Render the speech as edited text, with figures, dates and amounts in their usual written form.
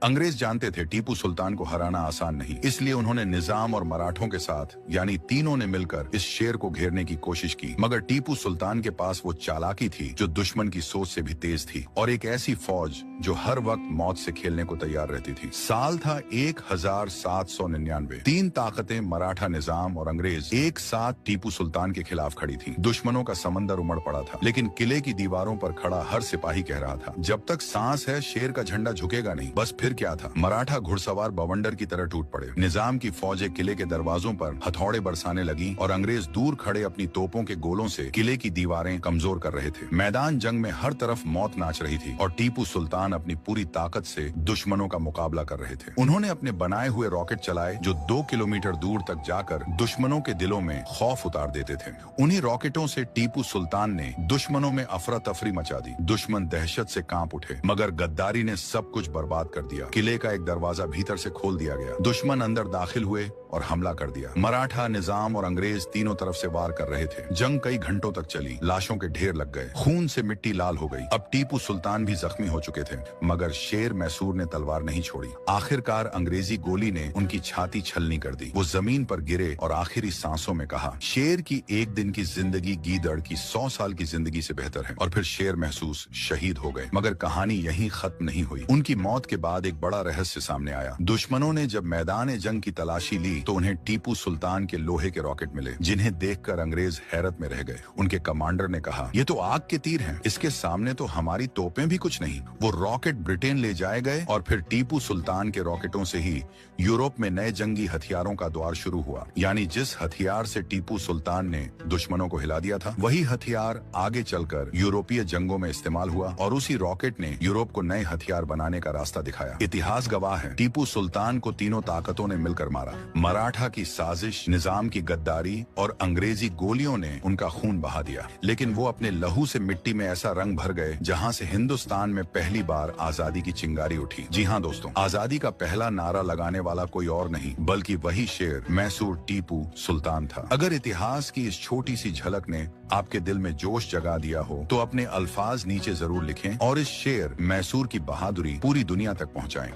अंग्रेज जानते थे टीपू सुल्तान को हराना आसान नहीं, इसलिए उन्होंने निजाम और मराठों के साथ यानी तीनों ने मिलकर इस शेर को घेरने की कोशिश की। मगर टीपू सुल्तान के पास वो चालाकी थी जो दुश्मन की सोच से भी तेज थी, और एक ऐसी फौज जो हर वक्त मौत से खेलने को तैयार रहती थी। साल था 1799। तीन ताकतें मराठा निजाम और अंग्रेज एक साथ टीपू सुल्तान के खिलाफ खड़ी थी। दुश्मनों का समंदर उमड़ पड़ा था, लेकिन किले की दीवारों पर खड़ा हर सिपाही कह रहा था, जब तक सांस है शेर का झंडा झुकेगा नहीं। बस फिर क्या था, मराठा घुड़सवार बवंडर की तरह टूट पड़े। निजाम की फौजें किले के दरवाजों पर हथौड़े बरसाने लगी और अंग्रेज दूर खड़े अपनी तोपों के गोलों से किले की दीवारें कमजोर कर रहे थे। मैदान जंग में हर तरफ मौत नाच रही थी और टीपू सुल्तान अपनी पूरी ताकत से दुश्मनों का मुकाबला कर रहे थे। उन्होंने अपने बनाए हुए रॉकेट चलाए जो 2 किलोमीटर दूर तक जाकर दुश्मनों के दिलों में खौफ उतार देते थे। उन्हीं रॉकेटों से टीपू सुल्तान ने दुश्मनों में अफरा तफरी मचा दी। दुश्मन दहशत से कांप उठे, मगर गद्दारी ने सब कुछ बर्बाद कर दिया। किले का एक दरवाजा भीतर से खोल दिया गया। दुश्मन अंदर दाखिल हुए और हमला कर दिया। मराठा निजाम और अंग्रेज तीनों तरफ से वार कर रहे थे। जंग कई घंटों तक चली। लाशों के ढेर लग गए, खून से मिट्टी लाल हो गई। अब टीपू सुल्तान भी जख्मी हो चुके थे, मगर शेर मैसूर ने तलवार नहीं छोड़ी। आखिरकार अंग्रेजी गोली ने उनकी छाती छलनी कर दी। वो जमीन पर गिरे और आखिरी सांसों में कहा, शेर की एक दिन की जिंदगी गीदड़ की 100 साल की जिंदगी से बेहतर है। और फिर शेर महसूस शहीद हो गए। मगर कहानी यहीं खत्म नहीं हुई। उनकी मौत के बाद एक बड़ा रहस्य सामने आया। दुश्मनों ने जब मैदान जंग की तलाशी ली तो उन्हें टीपू सुल्तान के लोहे के रॉकेट मिले, जिन्हें देखकर अंग्रेज हैरत में रह गए। उनके कमांडर ने कहा, ये तो आग के तीर हैं, इसके सामने तो हमारी तोपें भी कुछ नहीं। वो रॉकेट ब्रिटेन ले जाए गए और फिर टीपू सुल्तान के रॉकेटों से ही यूरोप में नए जंगी हथियारों का द्वार शुरू हुआ। यानी जिस हथियार से टीपू सुल्तान ने दुश्मनों को हिला दिया था, वही हथियार आगे चलकर यूरोपीय जंगों में इस्तेमाल हुआ और उसी रॉकेट ने यूरोप को नए हथियार बनाने का रास्ता दिखाया। इतिहास गवाह है, टीपू सुल्तान को तीनों ताकतों ने मिलकर मारा। मराठा की साजिश, निजाम की गद्दारी और अंग्रेजी गोलियों ने उनका खून बहा दिया, लेकिन वो अपने लहू से मिट्टी में ऐसा रंग भर गए जहां से हिंदुस्तान में पहली बार आजादी की चिंगारी उठी। जी हाँ दोस्तों, आजादी का पहला नारा लगाने वाला कोई और नहीं बल्कि वही शेर मैसूर टीपू सुल्तान था। अगर इतिहास की इस छोटी सी झलक ने आपके दिल में जोश जगा दिया हो तो अपने अल्फाज नीचे जरूर लिखें और इस शेर मैसूर की बहादुरी पूरी दुनिया तक पहुंचाएं।